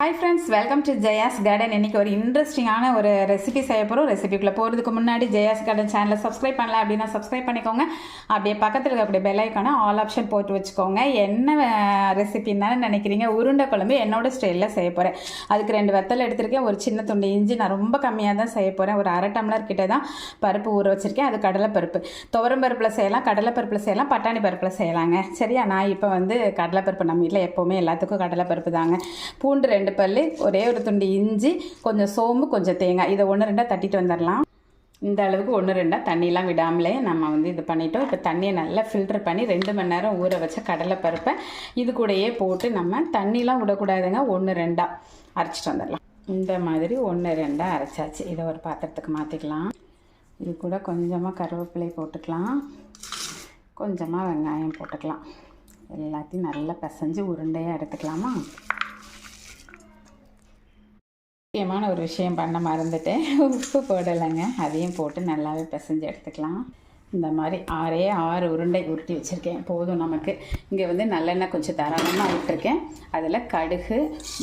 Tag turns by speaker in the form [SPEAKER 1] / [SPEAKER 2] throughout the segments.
[SPEAKER 1] Hi friends, welcome to Jaya's garden. இன்றைக்கி ஒரு இன்ட்ரெஸ்டிங்கான ஒரு ரெசிபி செய்ய போகிறோம். ரெசிபிக்குள்ளே போகிறதுக்கு முன்னாடி ஜெயாஸ் கார்டன் சேனலை சப்ஸ்கிரைப் பண்ணல அப்படின்னா சப்ஸ்கிரைப் பண்ணிக்கோங்க. அப்படியே பக்கத்தில் இருக்க அப்படியே பெல் ஐக்கானை ஆல் ஆப்ஷன் போட்டு வச்சுக்கோங்க. என்ன ரெசிபின்னு தானே நினைக்கிறீங்க? உருண்டை குழம்பு என்னோட ஸ்டைலில் செய்ய போகிறேன். அதுக்கு 2 வத்தல் எடுத்திருக்கேன், ஒரு சின்ன துண்டு இஞ்சி. நான் ரொம்ப கம்மியாக தான் செய்ய போகிறேன். ஒரு அரை டம்ளர் கிட்ட தான் பருப்பு ஊற வச்சுருக்கேன். அது கடலைப்பருப்பு. துவரம் பருப்பில் செய்யலாம், கடலைப்பருப்பில் செய்யலாம், பட்டாணி பருப்பில் செய்யலாங்க. சரியா? நான் இப்போ வந்து கடலைப்பருப்பு, நம்ம வீட்டில் எப்போவுமே எல்லாத்துக்கும் கடலைப்பருப்பு தாங்க. பூண்டு 2 பல்லு, ஒரே ஒரு துண்டு இஞ்சி, கொஞ்சம் சோம்பு, கொஞ்சம் தேங்காய். இதை 1-2 தட்டிட்டு வந்துடலாம். இந்த அளவுக்கு 1-2 தண்ணியெலாம் விடாமலே நம்ம வந்து இது பண்ணிட்டோம். இப்போ தண்ணியை நல்லா ஃபில்டர் பண்ணி 2 மணி நேரம் ஊற வச்ச கடலைப்பருப்பை இது கூடயே போட்டு நம்ம தண்ணிலாம் விடக்கூடாதுங்க. 1-2 அரைச்சிட்டு வந்துடலாம். இந்த மாதிரி 1-2 அரைச்சாச்சு. இதை ஒரு பாத்திரத்துக்கு மாற்றிக்கலாம். இது கூட கொஞ்சமாக கருவேப்பிலை போட்டுக்கலாம், கொஞ்சமாக வெங்காயம் போட்டுக்கலாம். எல்லாத்தையும் நல்லா பிசைஞ்சு உருண்டையாக எடுத்துக்கலாமா? முக்கியமான ஒரு விஷயம் பண்ண மறந்துட்டேன், உப்பு போடலைங்க. அதையும் போட்டு நல்லாவே பிசைஞ்சு எடுத்துக்கலாம். இந்த மாதிரி 6 உருண்டை உருட்டி வச்சுருக்கேன், போதும் நமக்கு. இங்கே வந்து நல்லெண்ணெய் கொஞ்சம் தாராளமாக விட்டுருக்கேன். அதில் கடுகு,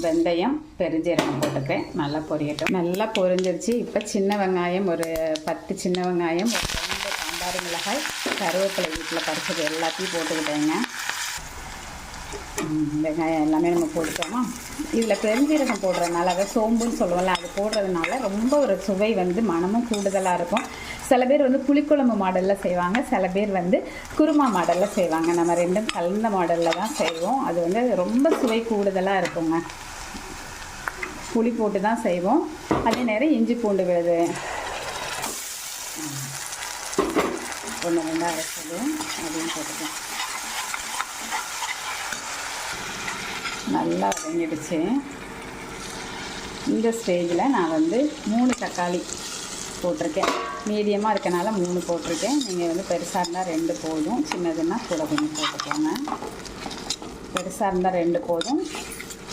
[SPEAKER 1] வெந்தயம், பெருஞ்சீரகம் போட்டுருக்கேன். நல்லா பொரியட்டும். நல்லா பொரிஞ்சிருச்சு. இப்போ சின்ன வெங்காயம் ஒரு 10 சின்ன வெங்காயம், ஒரு 2 காந்தாரி மிளகாய், கருவேப்பிலை வீட்டில் பறிச்சது எல்லாத்தையும் போட்டுக்கிட்டேங்க. வெங்காயம் எல்லாமே நம்ம போட்டுட்டோமா? இதில் பெருஞ்சீரகம் போடுறதுனால, அதை சோம்புன்னு சொல்லுவோம்ல, அது போடுறதுனால ரொம்ப ஒரு சுவை வந்து மனமும் கூடுதலாக இருக்கும். சில பேர் வந்து புளிக்குழம்பு மாடலில் செய்வாங்க, சில பேர் வந்து குருமா மாடலில் செய்வாங்க. நம்ம 2 கலந்த மாடலில் தான் செய்வோம். அது வந்து ரொம்ப சுவை கூடுதலாக இருக்குங்க. புளி போட்டு தான் செய்வோம். அதே நேரம் இஞ்சி பூண்டு விழுது 1-2 அரைச்சது அதையும் போட்டுக்கலாம். நல்லா வதங்கிடுச்சு. இந்த ஸ்டேஜில் நான் வந்து 3 தக்காளி போட்டிருக்கேன். மீடியமாக இருக்கனால 3 போட்டிருக்கேன். நீங்கள் வந்து பெருசாக இருந்தால் 2 போதும், சின்னதுன்னா கூட கொஞ்சம் போட்டுக்கோங்க. பெருசாக இருந்தால் 2 போதும்,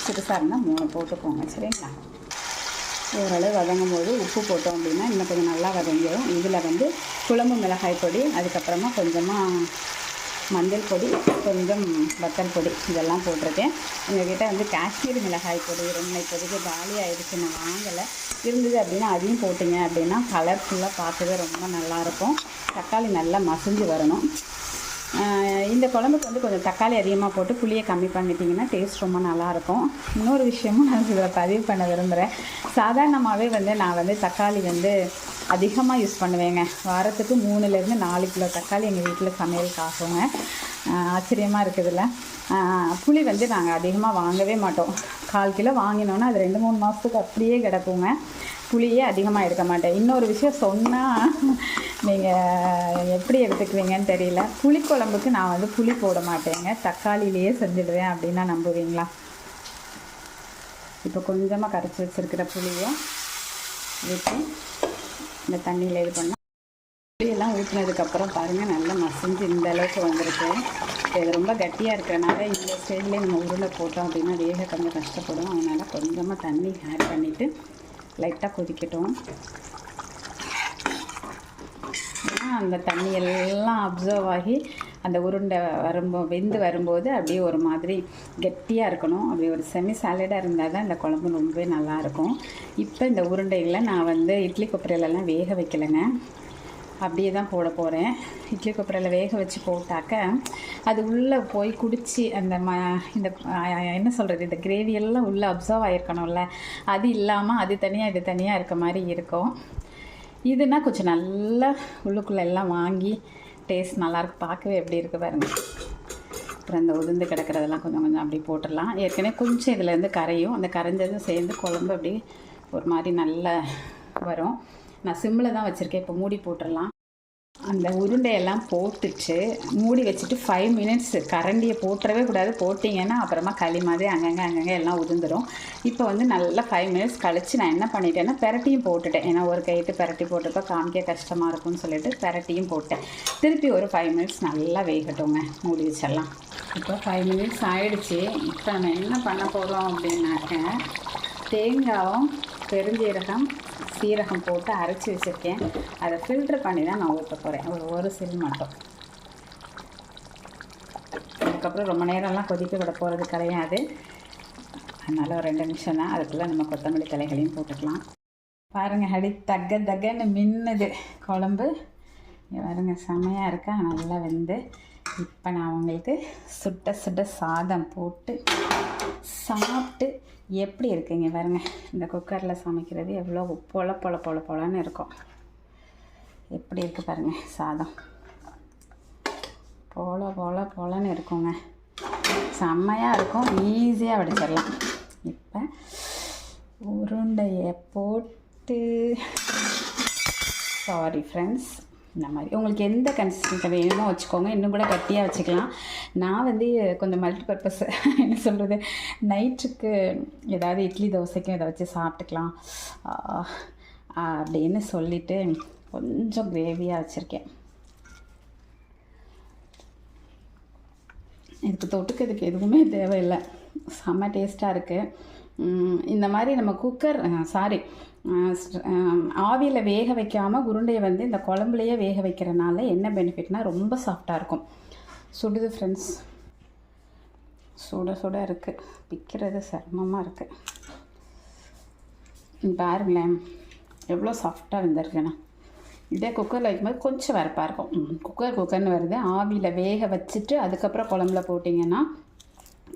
[SPEAKER 1] சிறுசாக இருந்தால் 3 போட்டுக்கோங்க. சரிங்களா? ஓரளவு வதங்கும் போது உப்பு போட்டோம் அப்படின்னா இன்னும் கொஞ்சம் நல்லா வதங்கிடும். இதில் வந்து குழம்பு மிளகாய் பொடி, அதுக்கப்புறமா கொஞ்சமாக மஞ்சள் பொடி, கொஞ்சம் வத்தல் பொடி, இதெல்லாம் போட்டிருக்கேன். எங்கள்கிட்ட வந்து காஷ்மீரி மிளகாய் பொடி 2 பொடிக்கு காலி ஆகிடுச்சு, நான் வாங்கலை. இருந்தது அப்படின்னா அதையும் போட்டிங்க அப்படின்னா கலர்ஃபுல்லாக பார்க்கவே ரொம்ப நல்லாயிருக்கும். தக்காளி நல்லா மசிஞ்சு வரணும். இந்த குழம்புக்கு வந்து கொஞ்சம் தக்காளி அதிகமாக போட்டு புளியை கம்மி பண்ணிட்டிங்கன்னா டேஸ்ட் ரொம்ப நல்லாயிருக்கும். இன்னொரு விஷயமும் நான் இதில் பதிவு பண்ண விரும்புகிறேன். சாதாரணமாகவே வந்து நான் வந்து தக்காளி வந்து அதிகமாக யூஸ் பண்ணுவேங்க. வாரத்துக்கு 3-4 கிலோ தக்காளி எங்கள் வீட்டில் சமையலுக்கு ஆகுங்க. ஆச்சரியமாக இருக்குதுல்ல. புளி வந்து நாங்கள் அதிகமாக வாங்கவே மாட்டோம். 1/4 கிலோ வாங்கினோன்னா அது 2-3 மாதத்துக்கு அப்படியே கிடக்குங்க. புளியே அதிகமாக எடுக்க மாட்டேன். இன்னொரு விஷயம் சொன்னால் நீங்கள் எப்படி எடுத்துக்குவீங்கன்னு தெரியல. புளிக்குழம்புக்கு நான் வந்து புளி போட மாட்டேங்க, தக்காளியிலேயே செஞ்சுடுவேன். அப்படின்னா நம்புவீங்களா? இப்போ கொஞ்சமாக கரைச்சி வச்சுருக்கிற புளியை ஊற்றி இந்த தண்ணியில் இது பண்ணால் புளியெல்லாம் ஊற்றினதுக்கப்புறம் பாருங்கள் நல்லா மசிஞ்சு இந்த அளவுக்கு வந்திருக்கு. இது ரொம்ப கட்டியாக இருக்கிறனால இந்த ஸ்டேஜ்லேயே நம்ம உருளை போட்டோம் அப்படின்னா வேக கொஞ்சம் கஷ்டப்படும். அதனால் கொஞ்சமாக தண்ணி ஆட் பண்ணிவிட்டு லைட்டாக கொதிக்கட்டும். அந்த தண்ணி எல்லாம் அப்சர்வ் ஆகி அந்த உருண்டை வெந்து வரும்போது அப்படியே ஒரு மாதிரி கெட்டியாக இருக்கணும். அப்படி ஒரு செமி சாலடாக இருந்தால் தான் இந்த குழம்பு ரொம்பவே நல்லாயிருக்கும். இப்போ இந்த உருண்டைகளை நான் வந்து இட்லி கொப்பரையிலலாம் வேக வைக்கலைங்க, அப்படியே தான் போட போகிறேன். இட்லி கொப்பரையில் வேக வச்சு போட்டாக்க அது உள்ளே போய் குடிச்சு அந்த இந்த என்ன சொல்கிறது, இந்த கிரேவியெல்லாம் உள்ளே அப்சர்வ் ஆகிருக்கணும்ல. அது இல்லாமல் அது தனியாக இது தனியாக இருக்க மாதிரி இருக்கும். இதுனா கொஞ்சம் நல்லா உள்ளுக்குள்ளே எல்லாம் வாங்கி டேஸ்ட் நல்லாயிருக்கு. பார்க்கவே எப்படி இருக்குது பாருங்கள். அப்புறம் இந்த உதிர்ந்து கிடக்கிறதெல்லாம் கொஞ்சம் கொஞ்சம் அப்படி போட்டுடலாம். ஏற்கனவே கொஞ்சம் இதுலேருந்து கரையும், அந்த கரைஞ்சதும் சேர்ந்து குழம்பு அப்படி ஒரு மாதிரி நல்லா வரும். நான் சிம்மில் தான் வச்சுருக்கேன். இப்போ மூடி போட்டுடலாம். அந்த உருண்டையெல்லாம் போட்டுட்டு மூடி வச்சுட்டு 5 மினிட்ஸ் கரண்டியை போட்டுறவே கூடாது. போட்டிங்கன்னா அப்புறமா களி மாதிரி அங்கங்கே எல்லாம் உதிர்ந்துடும். இப்போ வந்து நல்லா 5 மினிட்ஸ் கழித்து நான் என்ன பண்ணிட்டேன்னா பெரட்டியும் போட்டுட்டேன். ஏன்னா ஒரு கைட்டு பெரட்டி போட்டுப்போ காமிக்க கஷ்டமாக இருக்கும்னு சொல்லிட்டு பெரட்டியும் போட்டேன். திருப்பி ஒரு 5 மினிட்ஸ் நல்லா வேகட்டுங்க, மூடி வச்சிடலாம். இப்போ 5 மினிட்ஸ் ஆகிடுச்சி. இப்போ நம்ம என்ன பண்ண போகிறோம் அப்படின்னாக்க தேங்காயும் பெருஞ்சீரகம் சீரகம் போட்டு அரைச்சி வச்சுருக்கேன். அதை ஃபில்ட்ரு பண்ணி தான் நான் ஊற்ற போகிறேன். ஒரு சில் மட்டும். அதுக்கப்புறம் ரொம்ப நேரம்லாம் கொதிக்க விட போகிறது கிடையாது. அதனால் ஒரு 2 நிமிஷம் தான், அதுக்குள்ளே நம்ம கொத்தமல்லி தலைகளையும் போட்டுக்கலாம். பாருங்கள், அடி தக்கன்னு மின்னுது குழம்பு. இங்கே பாருங்க, செமையாக இருக்கா, நல்லா வெந்து. இப்போ நான் உங்களுக்கு சுட்ட சுட்ட சாதம் போட்டு சாப்பிட்டு எப்படி இருக்குங்க பாருங்க. இந்த குக்கரில் சமைக்கிறது எவ்வளோ பொலன்னு இருக்கும். எப்படி இருக்குது பாருங்கள் சாதம், பொலன்னு இருக்குங்க. செம்மையாக இருக்கும், ஈஸியாக வடிச்சிடலாம். இப்போ உருண்டையை போட்டு, சாரி ஃப்ரெண்ட்ஸ், இந்த மாதிரி உங்களுக்கு எந்த கன்சிஸ்டன்சி வேணுமோ வச்சுக்கோங்க, இன்னும் கூட கட்டியாக வச்சுக்கலாம். நான் வந்து கொஞ்சம் மல்டிபர்பஸ் என்ன சொல்கிறது, நைட்டுக்கு ஏதாவது இட்லி தோசைக்கும் இதை வச்சு சாப்பிட்டுக்கலாம் அப்படின்னு சொல்லிவிட்டு கொஞ்சம் கிரேவியாக வச்சுருக்கேன். இதுக்கு தொட்டுக்கிறதுக்கு எதுவுமே தேவையில்லை, செம்ம டேஸ்ட்டாக இருக்குது. இந்த மாதிரி நம்ம ஆவியில் வேக வைக்காமல் உருண்டையை வந்து இந்த குழம்புலையே வேக வைக்கிறனால என்ன பெனிஃபிட்னால் ரொம்ப சாஃப்டாக இருக்கும். சுடுது ஃப்ரெண்ட்ஸ், சுட இருக்குது, பிக்கிறது சிரமமாக இருக்குது. பாருங்களேன் எவ்வளோ சாஃப்டாக வெந்திருக்குண்ணா. இதே குக்கரில் வைக்கும்போது கொஞ்சம் வரப்பாக இருக்கும். குக்கர்னு வருது, ஆவியில் வேக வச்சுட்டு அதுக்கப்புறம் குழம்புல போட்டிங்கன்னா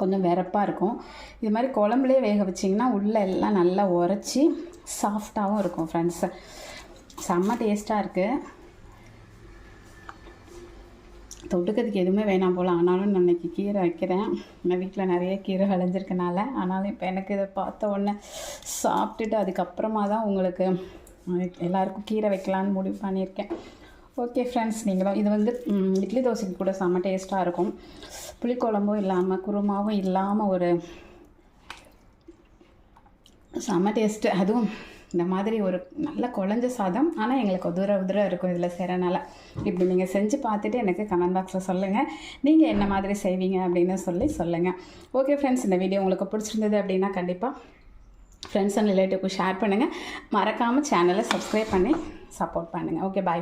[SPEAKER 1] கொஞ்சம் வெறப்பாக இருக்கும். இது மாதிரி குழம்புலேயே வேக வச்சிங்கன்னா உள்ளே எல்லாம் நல்லா உரைச்சி சாஃப்டாகவும் இருக்கும் ஃப்ரெண்ட்ஸ். செம்ம டேஸ்ட்டாக இருக்குது. தொட்டுக்கிறதுக்கு எதுவுமே வேணாம் போல், ஆனாலும் நான் இன்றைக்கி கீரை வைக்கிறேன். எங்கள் வீட்டில் நிறைய கீரை விளைஞ்சிருக்கனால. ஆனாலும் இப்போ எனக்கு இதை பார்த்த உடனே சாப்பிட்டுட்டு அதுக்கப்புறமா தான் உங்களுக்கு எல்லாருக்கும் கீரை வைக்கலான்னு முடிவு பண்ணியிருக்கேன். ஓகே ஃப்ரெண்ட்ஸ், நீங்களும் இது வந்து இட்லி தோசைக்கு கூட செம்ம டேஸ்ட்டாக இருக்கும். புளிக்குழம்பும் இல்லாமல் குருமாவும் இல்லாமல் ஒரு செம்ம டேஸ்ட்டு. அதுவும் இந்த மாதிரி ஒரு நல்ல குழஞ்ச சாதம், ஆனால் எங்களுக்கு உதிர இருக்கும் இதில் செய்கிறனால. இப்படி நீங்கள் செஞ்சு பார்த்துட்டு எனக்கு கமெண்ட் பாக்ஸில் சொல்லுங்கள், நீங்கள் என்ன மாதிரி செய்வீங்க அப்படின்னு சொல்லுங்கள். ஓகே ஃப்ரெண்ட்ஸ், இந்த வீடியோ உங்களுக்கு பிடிச்சிருந்தது அப்படின்னா கண்டிப்பாக ஃப்ரெண்ட்ஸ் அண்ட் ரிலேட்டிவ்க்கு ஷேர் பண்ணுங்கள். மறக்காமல் சேனலை சப்ஸ்கிரைப் பண்ணி சப்போர்ட் பண்ணுங்கள். ஓகே, பாய்.